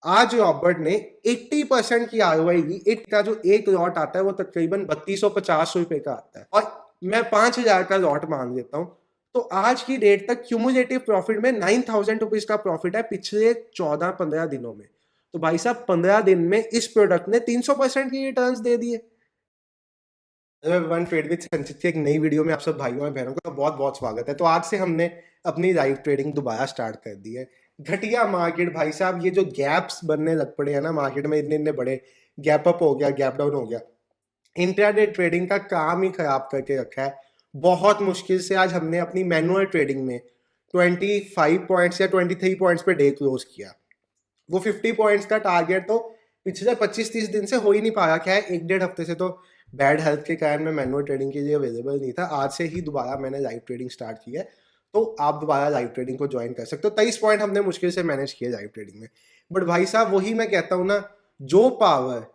आज रॉबर्ट ने 80% की आरओआई दी। एक का जो एक लॉट आता है वो तकरीबन 3250 रुपए का आता है और मैं 5000 का लॉट मान लेता हूं। तो आज की डेट तक क्यूमुलेटिव प्रॉफिट में 9000 रुपीज का प्रॉफिट है पिछले 14-15 दिनों में। तो भाई साहब 15 दिन में इस प्रोडक्ट ने 300% की रिटर्न्स दे दिए। वन ट्रेड विद संचित की एक नई वीडियो में आप सब भाइयों और बहनों का बहुत बहुत स्वागत है। तो आज से हमने अपनी लाइव ट्रेडिंग दोबारा स्टार्ट कर दी है। घटिया मार्केट भाई साहब, ये जो गैप्स बनने लग पड़े हैं ना मार्केट में, इतने इतने बड़े गैप अप हो गया, गैप डाउन हो गया, इंट्राडे ट्रेडिंग का काम ही खराब करके रखा है। बहुत मुश्किल से आज हमने अपनी मैनुअल ट्रेडिंग में 25 पॉइंट्स या 23 पॉइंट्स पे डे क्लोज किया। वो 50 पॉइंट्स का टारगेट तो पिछले 25-30 दिन से हो ही नहीं पाया। क्या है, एक डेढ़ हफ्ते से तो बैड हेल्थ के कारण मैं मैनुअल ट्रेडिंग के लिए अवेलेबल नहीं था। आज से ही दोबारा मैंने लाइव ट्रेडिंग स्टार्ट की है, तो आप दोबारा लाइव ट्रेडिंग को ज्वाइन कर सकते हो। 23 पॉइंट हमने मुश्किल से मैनेज किए लाइव ट्रेडिंग में। बट भाई साहब, वही मैं कहता हूँ ना, जो पावर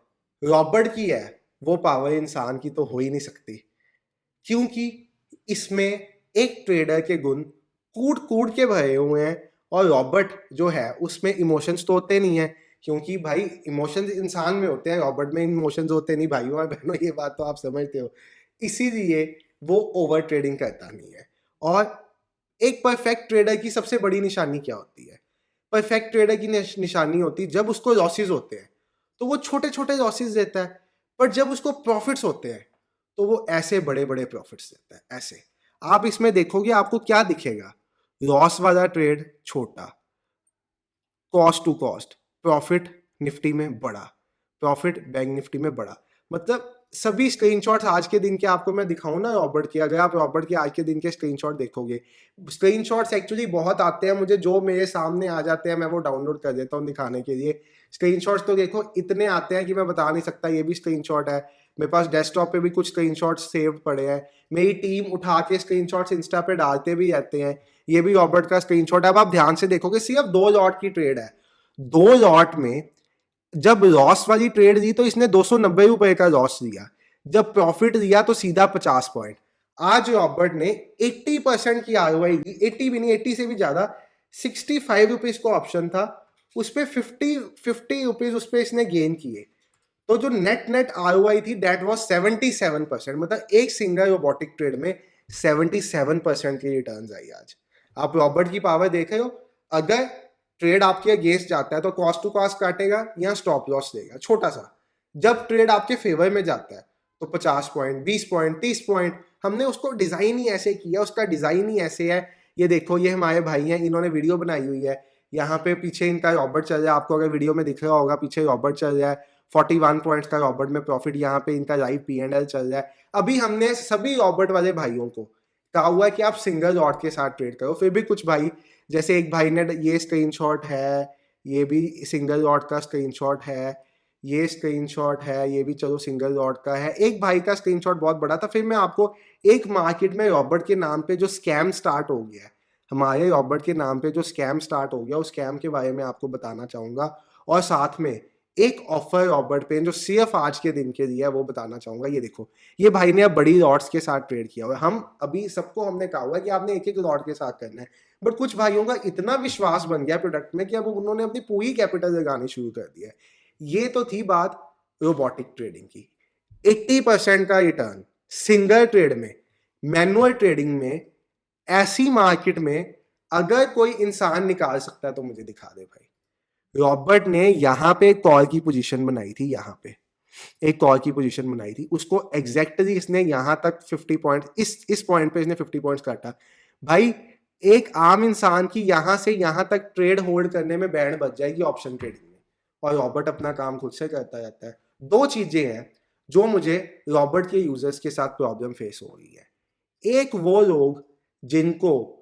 रॉबर्ट की है वो पावर इंसान की तो हो ही नहीं सकती, क्योंकि इसमें एक ट्रेडर के गुण कूट कूट के भरे हुए हैं और रॉबर्ट जो है उसमें इमोशंस तो होते नहीं है, क्योंकि भाई इमोशंस इंसान में होते हैं, रॉबर्ट में इमोशंस होते नहीं भाइयों और बहनों, ये बात तो आप समझते हो। इसीलिए वो ओवर ट्रेडिंग करता नहीं है। और एक परफेक्ट ट्रेडर की सबसे बड़ी निशानी क्या होती है? परफेक्ट ट्रेडर की निशानी होती है जब उसको लॉसेस होते हैं तो वो छोटे छोटे लॉसेस देता है, पर जब उसको प्रॉफिट्स होते हैं तो वो ऐसे बड़े बड़े प्रॉफिट्स देता है। ऐसे आप इसमें देखोगे आपको क्या दिखेगा? लॉस वाला ट्रेड छोटा, cost to cost, profit Nifty में बड़ा, प्रॉफिट बैंक निफ्टी में बड़ा। मतलब सभी स्क्रीनशॉट्स आज के दिन के आपको मैं दिखाऊं ना रॉबर्ट के, अगर आप रॉबर्ट के आज के दिन के स्क्रीनशॉट देखोगे, स्क्रीनशॉट्स एक्चुअली बहुत आते हैं मुझे, जो मेरे सामने आ जाते हैं मैं वो डाउनलोड कर देता हूँ दिखाने के लिए। स्क्रीनशॉट्स तो देखो इतने आते हैं कि मैं बता नहीं सकता। ये भी स्क्रीनशॉट है मेरे पास, डेस्कटॉप पे भी कुछ स्क्रीनशॉट्स सेव पड़े हैं। मेरी टीम उठा के स्क्रीनशॉट्स इंस्टा पे डालते भी रहते हैं। ये भी रॉबर्ट का स्क्रीनशॉट है। अब आप ध्यान से देखोगे, सिर्फ 2 लॉट की ट्रेड है। 2 लॉट में जब लॉस वाली ट्रेड दी तो इसने 290 रुपए का लॉस दिया, जब प्रॉफिट दिया तो सीधा 50 पॉइंट। आज रॉबर्ट ने 80% की आरओआई दी, 80 भी नहीं, 80 से भी ज्यादा। 65 रुपीज को ऑप्शन था, उस पर 50 रुपीज उस पर इसने गेन किए। तो जो नेट नेट आरओआई थी दैट वाज 77%। मतलब एक सिंगल रोबोटिक ट्रेड में 77% की रिटर्न्स आई आज। आप रॉबर्ट की पावर देख रहे हो। अगर ट्रेड आपके अगेंस्ट जाता है तो कॉस्ट टू कॉस्ट काटेगा या स्टॉप लॉस देगा छोटा सा। जब ट्रेड आपके फेवर में जाता है तो 50 पॉइंट, 20 पॉइंट, 30 पॉइंट। हमने उसको डिजाइन ही ऐसे किया, उसका डिजाइन ही ऐसे है। ये देखो, ये हमारे भाई हैं, इन्होंने वीडियो बनाई हुई है। यहाँ पे पीछे इनका रॉबर्ट चल रहा है, आपको अगर वीडियो में दिख रहा होगा पीछे रॉबर्ट चल रहा है। 41 पॉइंट्स का रॉबर्ट में प्रॉफिट, यहाँ पे इनका लाइव P&L चल रहा है। अभी हमने सभी रॉबर्ट वाले भाइयों को कहा हुआ है कि आप सिंगल लॉट के साथ ट्रेड करो। फिर भी कुछ भाई, जैसे एक भाई ने ये स्क्रीनशॉट है, ये भी सिंगल लॉट का स्क्रीनशॉट है, ये स्क्रीनशॉट है, ये भी चलो सिंगल लॉट का है। एक भाई का स्क्रीनशॉट बहुत बड़ा था। फिर मैं आपको एक मार्केट में रॉबर्ट के नाम पे जो स्कैम स्टार्ट हो गया है, हमारे रॉबर्ट के नाम पे जो स्कैम स्टार्ट हो गया, उस स्कैम के बारे में आपको बताना चाहूंगा। और साथ में एक ऑफर रॉबर्ट पे जो सिर्फ आज के दिन के लिए है वो बताना चाहूंगा। ये देखो, ये भाई ने अब बड़ी लॉट्स के साथ ट्रेड किया हुआ है। हम अभी सबको हमने कहा हुआ है कि आपने एक एक लॉट के साथ करना है, बट कुछ भाइयों का इतना विश्वास बन गया प्रोडक्ट में कि अब उन्होंने अपनी पूरी कैपिटल लगानी शुरू कर दिया है। ये तो थी बात रोबोटिक ट्रेडिंग की। 80% का रिटर्न सिंगल ट्रेड में, मैनुअल ट्रेडिंग में, ऐसी मार्केट में अगर कोई इंसान निकाल सकता है तो मुझे दिखा दे भाई। रॉबर्ट ने यहाँ पे एक कॉल की पोजीशन बनाई थी, यहाँ पे एक कॉल की पोजीशन बनाई थी, उसको एग्जैक्टली इसने यहाँ तक 50 पॉइंट, इस पॉइंट पे इसने 50 पॉइंट्स काटा। भाई एक आम इंसान की यहाँ से यहाँ तक ट्रेड होल्ड करने में बैंड बच जाएगी ऑप्शन ट्रेडिंग में, और रॉबर्ट अपना काम खुद से करता रहता है। दो चीजें हैं जो मुझे रॉबर्ट के यूजर्स के साथ प्रॉब्लम फेस हो रही है। एक, वो लोग जिनको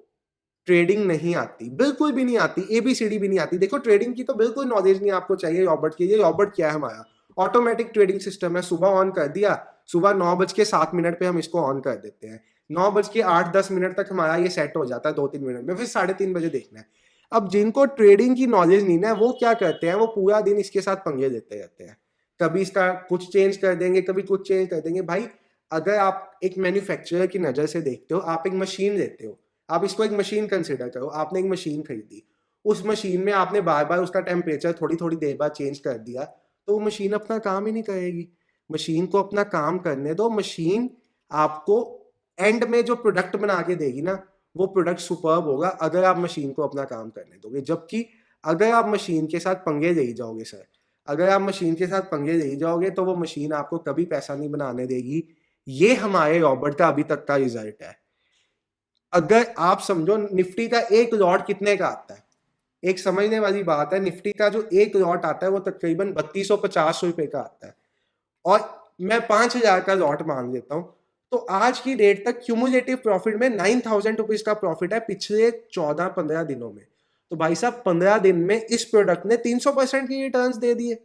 ट्रेडिंग नहीं आती, बिल्कुल भी नहीं आती, एबीसीडी भी नहीं आती। देखो, ट्रेडिंग की तो बिल्कुल नॉलेज नहीं आपको चाहिए रॉबर्ट के लिए। रॉबर्ट क्या है, हमारा ऑटोमेटिक ट्रेडिंग सिस्टम है। सुबह ऑन कर दिया, सुबह 9:07 पे हम इसको ऑन कर देते हैं, 9:08-10 तक हमारा ये सेट हो जाता है 2-3 मिनट में, फिर 3:30 बजे देखना है। अब जिनको ट्रेडिंग की नॉलेज नहीं ना, वो क्या करते हैं, वो पूरा दिन इसके साथ पंगे लेते रहते हैं। कभी इसका कुछ चेंज कर देंगे, कभी कुछ चेंज कर देंगे। भाई अगर आप एक मैन्युफैक्चरर की नजर से देखते हो, आप एक मशीन लेते हो, आप इसको एक मशीन कंसिडर करो, आपने एक मशीन खरीदी, उस मशीन में आपने बार बार उसका टेम्परेचर थोड़ी थोड़ी देर बाद चेंज कर दिया तो वो मशीन अपना काम ही नहीं करेगी। मशीन को अपना काम करने दो। मशीन आपको एंड में जो प्रोडक्ट बना के देगी ना, वो प्रोडक्ट सुपर्ब होगा अगर आप मशीन को अपना काम करने दोगे। जबकि अगर आप मशीन के साथ पंगे ले जाओगे सर, अगर आप मशीन के साथ पंगे ले जाओगे तो वो मशीन आपको कभी पैसा नहीं बनाने देगी। ये हमारे रॉबर्ट का अभी तक का रिजल्ट है। अगर आप समझो निफ्टी का एक लॉट कितने का आता है, एक समझने वाली बात है, निफ्टी का जो एक लॉट आता है वो तकरीबन 3250 रुपए का आता है और मैं 5000 का लॉट मान लेता हूं तो आज की डेट तक क्यूमुलेटिव प्रॉफिट में 9000 रुपीज का प्रॉफिट है पिछले 14-15 दिनों में। तो भाई साहब 15 दिन में इस प्रोडक्ट ने 300% की रिटर्न्स दे दिए,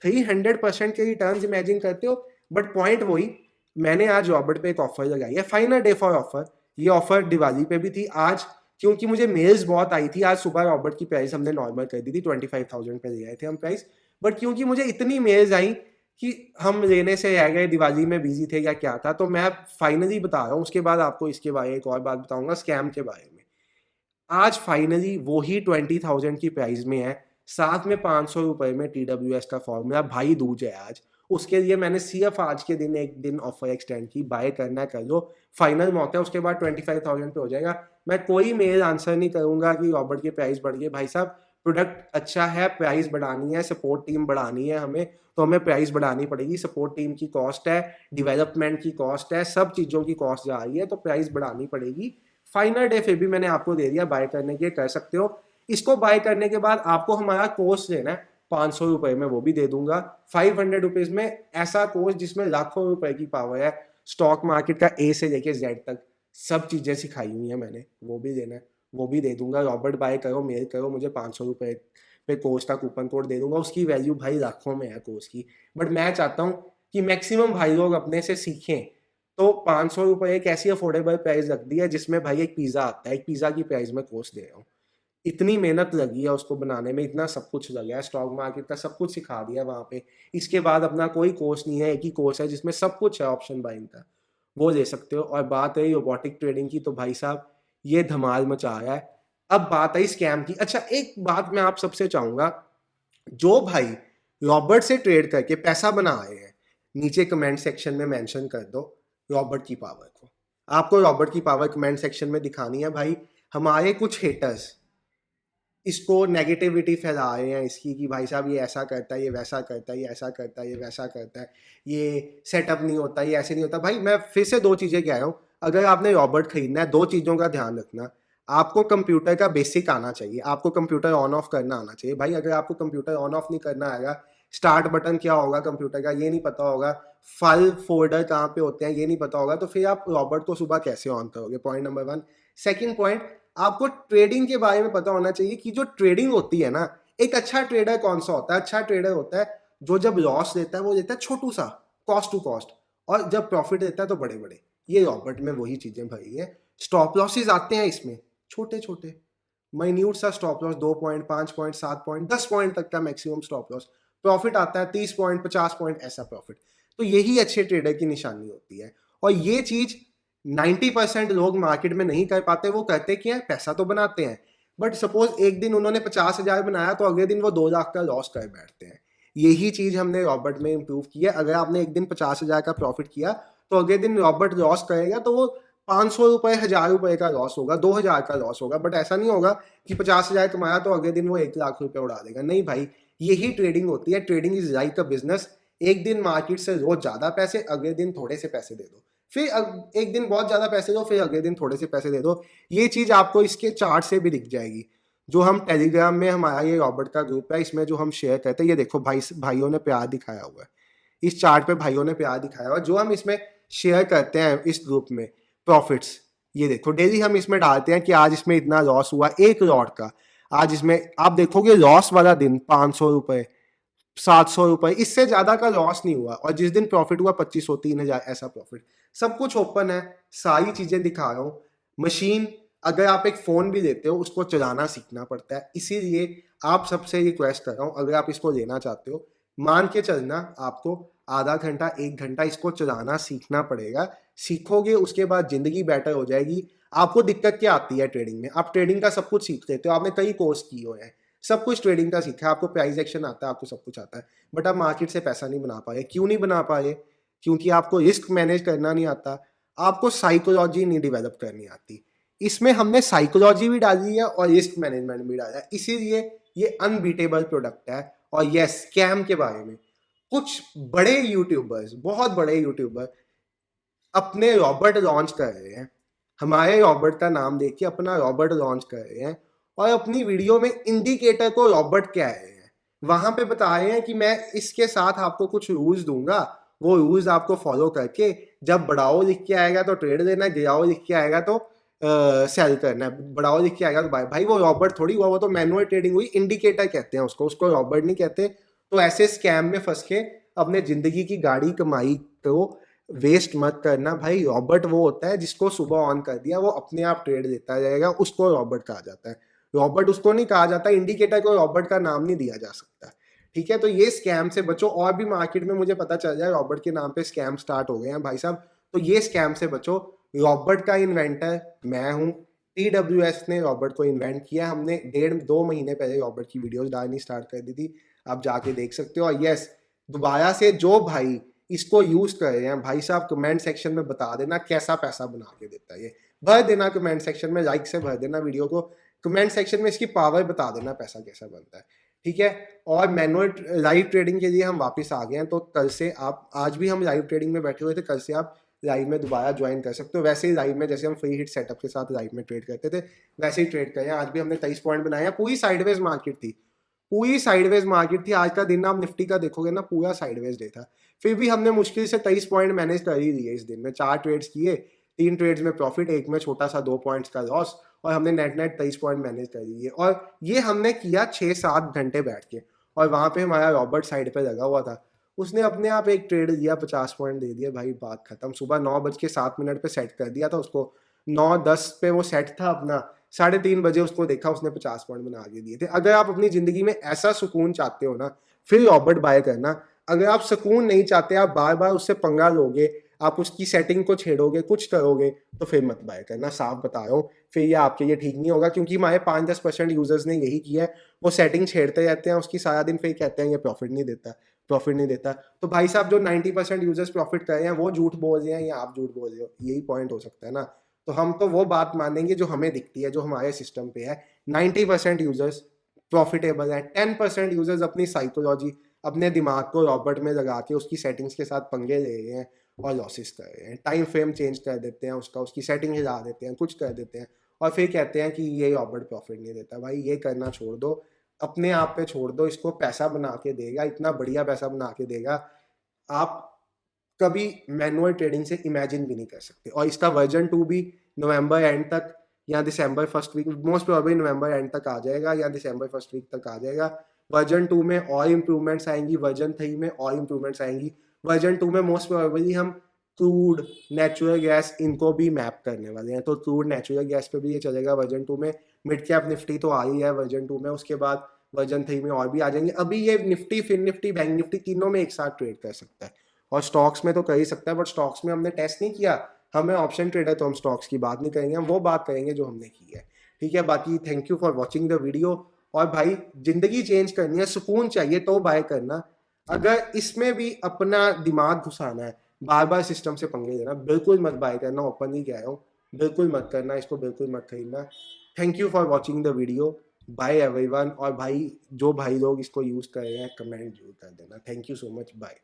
300% के रिटर्न्स इमेजिन करते हो। बट पॉइंट वही, मैंने आज रॉबर्ट पे एक ऑफर लगाई है, फाइनल डे फॉर ऑफर। ये ऑफर दिवाली पे भी थी आज, क्योंकि मुझे मेल्स बहुत आई थी। आज सुबह रॉबर्ट की प्राइस हमने नॉर्मल कर दी थी, 25,000 पे ले आए थे हम प्राइस। बट क्योंकि मुझे इतनी मेल्स आई कि हम लेने से रह गए, दिवाली में बिजी थे या क्या था, तो मैं फाइनली बता रहा हूँ। उसके बाद आपको इसके बारे में एक और बात बताऊंगा, स्कैम के बारे में। आज फाइनली वही 20,000 की प्राइस में है, साथ में 500 रुपए में TWS का फॉर्मूला भाई दूज है आज। उसके लिए मैंने सिर्फ आज के दिन एक दिन ऑफर एक्सटेंड की, बाय करना कर लो, फाइनल मौका है। उसके बाद 25,000 पे हो जाएगा। मैं कोई मेल आंसर नहीं करूंगा कि रॉबर्ट की प्राइस बढ़ गई। भाई साहब प्रोडक्ट अच्छा है, प्राइस बढ़ानी है, सपोर्ट टीम बढ़ानी है हमें, तो हमें प्राइस बढ़ानी पड़ेगी। सपोर्ट टीम की कॉस्ट है, डेवलपमेंट की कॉस्ट है, सब चीज़ों की कॉस्ट जा रही है, तो प्राइस बढ़ानी पड़ेगी। फाइनल डे फिर भी मैंने आपको दे दिया, बाय करने के कर सकते हो। इसको बाय करने के बाद आपको हमारा कोर्स लेना है 500 रुपए में, वो भी दे दूंगा। 500 रुपीज में ऐसा कोर्स जिसमें लाखों रुपए की पावर है, स्टॉक मार्केट का ए से लेके जेड तक सब चीजें सिखाई हुई है मैंने, वो भी देना है, वो भी दे दूंगा। रॉबर्ट बाय करो, मेल करो, मुझे 500 रुपए पे कोर्स का कूपन कोड दे दूंगा। उसकी वैल्यू भाई लाखों में है कोर्स की। बट मैं चाहता हूँ कि मैक्सिमम भाई लोग अपने से सीखें, तो 500 रुपए एक ऐसी अफोर्डेबल प्राइस रख दी है जिसमें भाई एक पिज्जा आता है, एक पिज्जा की प्राइस में कोर्स दे रहा हूँ। इतनी मेहनत लगी है उसको बनाने में, इतना सब कुछ लगा है, स्टॉक मार्केट का सब कुछ सिखा दिया वहां पे। इसके बाद अपना कोई कोर्स नहीं है, एक ही कोर्स है जिसमें सब कुछ है ऑप्शन बाइंग का, वो ले सकते हो। और बात है रोबोटिक ट्रेडिंग की, तो भाई साहब ये धमाल मचा रहा है। अब बात आई स्कैम की। अच्छा एक बात मैं आप सबसे चाहूंगा, जो भाई रॉबर्ट से ट्रेड करके पैसा बना आए हैं, नीचे कमेंट सेक्शन में मेंशन कर दो रॉबर्ट की पावर को। आपको रॉबर्ट की पावर कमेंट सेक्शन में दिखानी है भाई। हमारे कुछ हेटर्स इसको नेगेटिविटी फैला रहे हैं इसकी, कि भाई साहब ये ऐसा करता है, ये वैसा करता है, ये ऐसा करता है, ये वैसा करता है, ये सेटअप नहीं होता, ये ऐसे नहीं होता। भाई मैं फिर से दो चीज़ें कह रहा हूँ, अगर आपने रॉबर्ट खरीदना है, दो चीज़ों का ध्यान रखना। आपको कंप्यूटर का बेसिक आना चाहिए, आपको कंप्यूटर ऑन ऑफ करना आना चाहिए। भाई अगर आपको कंप्यूटर ऑन ऑफ नहीं करना आएगा, स्टार्ट बटन क्या होगा कंप्यूटर का ये नहीं पता होगा, फाइल फोल्डर कहाँ पे होते हैं ये नहीं पता होगा, तो फिर आप रॉबर्ट को सुबह कैसे ऑन करोगे? Point number 1। सेकेंड पॉइंट, आपको ट्रेडिंग के बारे में पता होना चाहिए कि जो ट्रेडिंग होती है ना, एक अच्छा ट्रेडर कौन सा होता है? अच्छा ट्रेडर होता है जो जब लॉस लेता है वो लेता है छोटू सा, कॉस्ट टू कॉस्ट, और जब प्रॉफिट लेता है तो बड़े बड़े। ये रॉबर्ट में वही चीजें भरी है। स्टॉप लॉसेस आते हैं इसमें छोटे छोटे, माइन्यूट सा stop loss, 2 point, 5 point, 7 point, 10 point तक का मैक्सिमम स्टॉप लॉस। प्रॉफिट आता है 30 पॉइंट, 50 पॉइंट ऐसा प्रॉफिट। तो यही अच्छे ट्रेडर की निशानी होती है। और ये चीज 90% लोग मार्केट में नहीं कर पाते। वो करते क्या है, पैसा तो बनाते हैं, बट सपोज एक दिन उन्होंने 50,000 बनाया तो अगले दिन वो 2 लाख का लॉस कर बैठते हैं। यही चीज हमने रॉबर्ट में इंप्रूव की है। अगर आपने एक दिन 50,000 का प्रॉफिट किया तो अगले दिन रॉबर्ट लॉस करेगा तो वो 500 रुपए, 1000 रुपए का लॉस होगा, 2000 का लॉस होगा। बट ऐसा नहीं होगा कि 50,000 कमाया तो अगले दिन वो 1 लाख रुपए उड़ा देगा। नहीं भाई, यही ट्रेडिंग होती है। Trading is like a business. एक दिन मार्केट से रोज ज्यादा पैसे, अगले दिन थोड़े से पैसे दे दो, फिर एक दिन बहुत ज्यादा पैसे दो, फिर अगले दिन थोड़े से पैसे दे दो। ये चीज आपको इसके चार्ट से भी दिख जाएगी। जो हम टेलीग्राम में, हमारा ये रॉबर्ट का ग्रुप है, इसमें जो हम शेयर करते हैं, ये देखो भाइयों ने प्यार दिखाया हुआ है, इस चार्ट पे भाइयों ने प्यार दिखाया हुआ है। जो हम इसमें शेयर करते हैं इस ग्रुप में प्रॉफिट्स, ये देखो डेली हम इसमें डालते हैं कि आज इसमें इतना लॉस हुआ एक लॉट का। आज इसमें आप देखोगे लॉस वाला दिन 500 रुपए, 700 रुपए, इससे ज्यादा का लॉस नहीं हुआ। और जिस दिन प्रॉफिट हुआ 2500, 3000 ऐसा प्रॉफिट। सब कुछ ओपन है, सारी चीजें दिखा रहा हूँ। मशीन, अगर आप एक फोन भी लेते हो उसको चलाना सीखना पड़ता है, इसीलिए आप सबसे रिक्वेस्ट कर रहा हूँ, अगर आप इसको लेना चाहते हो, मान के चलना आपको आधा घंटा 1 घंटा इसको चलाना सीखना पड़ेगा। सीखोगे उसके बाद जिंदगी बेटर हो जाएगी। आपको दिक्कत क्या आती है ट्रेडिंग में? आप ट्रेडिंग का सब कुछ सीख लेते हो, आपने कई कोर्स किए हुए हैं, सब कुछ ट्रेडिंग का सीखा है, आपको प्राइस एक्शन आता है, आपको सब कुछ आता है, बट आप मार्केट से पैसा नहीं बना पा रहे। क्यों नहीं बना पा रहे? क्योंकि आपको रिस्क मैनेज करना नहीं आता, आपको साइकोलॉजी नहीं डेवलप करनी आती। इसमें हमने साइकोलॉजी भी डाली है और रिस्क मैनेजमेंट भी डाला है, इसीलिए ये अनबीटेबल प्रोडक्ट है। और यस, स्कैम के बारे में कुछ बड़े यूट्यूबर्स, बहुत बड़े यूट्यूबर अपने रॉबर्ट लॉन्च कर रहे हैं, हमारे रॉबर्ट का नाम देके अपना रॉबर्ट लॉन्च कर रहे हैं और अपनी वीडियो में इंडिकेटर को रॉबर्ट कह रहे हैं, वहां पे बता रहे हैं कि मैं इसके साथ आपको कुछ रूल्स दूंगा, वो रूल्स आपको फॉलो करके जब बढ़ाओ लिख के आएगा तो ट्रेड देना, गिराओ लिख के आएगा तो सेल करना है, बढ़ाओ लिख के आएगा तो बाय। भाई वो रॉबर्ट थोड़ी हुआ, वो तो मैनुअल ट्रेडिंग हुई, इंडिकेटर कहते हैं उसको, उसको रॉबर्ट नहीं कहते। तो ऐसे स्कैम में फंस के अपने जिंदगी की गाड़ी कमाई को वेस्ट मत करना भाई। रॉबर्ट वो होता है जिसको सुबह ऑन कर दिया वो अपने आप ट्रेड देता जाएगा, उसको रॉबर्ट कहा जाता है। रॉबर्ट उसको नहीं कहा जाता, इंडिकेटर को रॉबर्ट का नाम नहीं दिया जा सकता। ठीक है, तो ये स्कैम से बचो। और भी मार्केट में मुझे पता चल जाए रॉबर्ट के नाम पे स्कैम स्टार्ट हो गए हैं भाई साहब, तो ये स्कैम से बचो। रॉबर्ट का इन्वेंटर मैं हूँ, TWS ने रॉबर्ट को इन्वेंट किया। हमने 1.5-2 महीने पहले रॉबर्ट की वीडियोस डालनी स्टार्ट कर दी थी, आप जाके देख सकते हो। और यस, दोबारा से जो भाई इसको यूज कर रहे हैं भाई साहब, कमेंट सेक्शन में बता देना कैसा पैसा बना के देता है ये, भर देना कमेंट सेक्शन में, लाइक से भर देना वीडियो को, कमेंट सेक्शन में इसकी पावर बता देना पैसा कैसा बनता है। ठीक है, और मैनुअल लाइव ट्रेडिंग के लिए हम वापस आ गए हैं, तो कल से आप, आज भी हम लाइव ट्रेडिंग में बैठे हुए थे, कल से आप लाइव में दोबारा ज्वाइन कर सकते हो। वैसे ही लाइव में जैसे हम फ्री हिट सेटअप के साथ लाइव में ट्रेड करते थे वैसे ही ट्रेड करें। आज भी हमने 23 पॉइंट बनाए हैं। पूरी साइडवेज मार्केट थी, पूरी साइडवेज मार्केट थी। आज का दिन आप निफ्टी का देखोगे ना, पूरा साइडवेज डे था, फिर भी हमने मुश्किल से 23 पॉइंट मैनेज कर ही लिए इस दिन में। 4 ट्रेड्स किए, 3 ट्रेड्स में प्रॉफिट, एक में छोटा सा 2 पॉइंट्स का लॉस, और हमने नेट नेट 23 पॉइंट मैनेज कर लिए। और ये हमने किया 6-7 घंटे बैठ के। और वहां पे हमारा रॉबर्ट साइड पे लगा हुआ था, उसने अपने आप एक ट्रेड दिया, 50 पॉइंट दे दिया भाई, बात खत्म। सुबह 9:07 पे सेट कर दिया था उसको, 9:10 पे वो सेट था अपना, 3:30 बजे उसको देखा, उसने 50 पॉइंट बना के दिए थे। अगर आप अपनी जिंदगी में ऐसा सुकून चाहते हो ना, फिर रॉबर्ट बाय करना। अगर आप सुकून नहीं चाहते, आप बार बार उससे पंगा लोगे, आप उसकी सेटिंग को छेड़ोगे, कुछ करोगे, तो फिर मत बाय करना, साफ बता रहा हूँ। फिर ये आपके लिए ठीक नहीं होगा, क्योंकि हमारे 5-10% यूजर्स ने यही किया है। वो सेटिंग छेड़ते रहते हैं उसकी सारा दिन, फिर कहते हैं ये प्रॉफिट नहीं देता, प्रॉफिट नहीं देता। तो भाई साहब, जो 90% यूजर्स प्रॉफिट कर रहे हैं वो झूठ बोल रहे हैं या आप झूठ बोल रहे हो, यही पॉइंट हो सकता है ना। तो हम तो वो बात मानेंगे जो हमें दिखती है, जो हमारे सिस्टम पे है। 90% यूजर्स प्रॉफिटेबल है, 10% यूजर्स अपनी साइकोलॉजी, अपने दिमाग को रॉबर्ट में लगा के उसकी सेटिंग्स के साथ पंगे ले रहे हैं और लॉसेस कर रहे हैं। टाइम फ्रेम चेंज कर देते हैं उसका, उसकी सेटिंग हिला देते हैं, कुछ कर देते हैं, और फिर कहते हैं कि ये रॉबर्ट प्रॉफिट नहीं देता। भाई ये करना छोड़ दो, अपने आप पे छोड़ दो, इसको पैसा बना के देगा, इतना बढ़िया पैसा बना के देगा, आप कभी मैनुअल ट्रेडिंग से इमेजिन भी नहीं कर सकते। और इसका वर्जन 2 भी नवंबर एंड तक या December first week, most probably November end तक आ जाएगा या दिसंबर फर्स्ट वीक तक आ जाएगा। वर्जन 2 में और इम्प्रूवमेंट्स आएंगी, वर्जन 3 में और इम्प्रूवमेंट्स आएंगी। वर्जन 2 में मोस्ट प्रोबेबली हम क्रूड, नेचुरल गैस, इनको भी मैप करने वाले हैं, तो क्रूड, नेचुरल गैस पे भी ये चलेगा वर्जन 2 में। मिड कैप निफ्टी तो आ ही है वर्जन 2 में, उसके बाद वर्जन 3 में और भी आ जाएंगे। अभी ये Nifty, Fin Nifty, bank Nifty तीनों में एक साथ ट्रेड कर सकता है, और स्टॉक्स में तो कर ही सकता है, बट स्टॉक्स में हमने टेस्ट नहीं किया, हमें ऑप्शन ट्रेडर, तो हम स्टॉक्स की बात नहीं करेंगे, हम वो बात करेंगे जो हमने की है। ठीक है, बाकी thank you for watching the video. और भाई, जिंदगी चेंज करनी है, सुकून चाहिए तो बाय करना। अगर इसमें भी अपना दिमाग घुसाना है, बार बार सिस्टम से पंगे लेना, बिल्कुल मत बाय करना, ओपन ही कह रहा हूँ, बिल्कुल मत करना, इसको बिल्कुल मत खरीदना। Thank you for watching the video, bye everyone. और भाई, जो भाई लोग इसको यूज कर रहे हैं, कमेंट जरूर कर देना। Thank you so much, bye.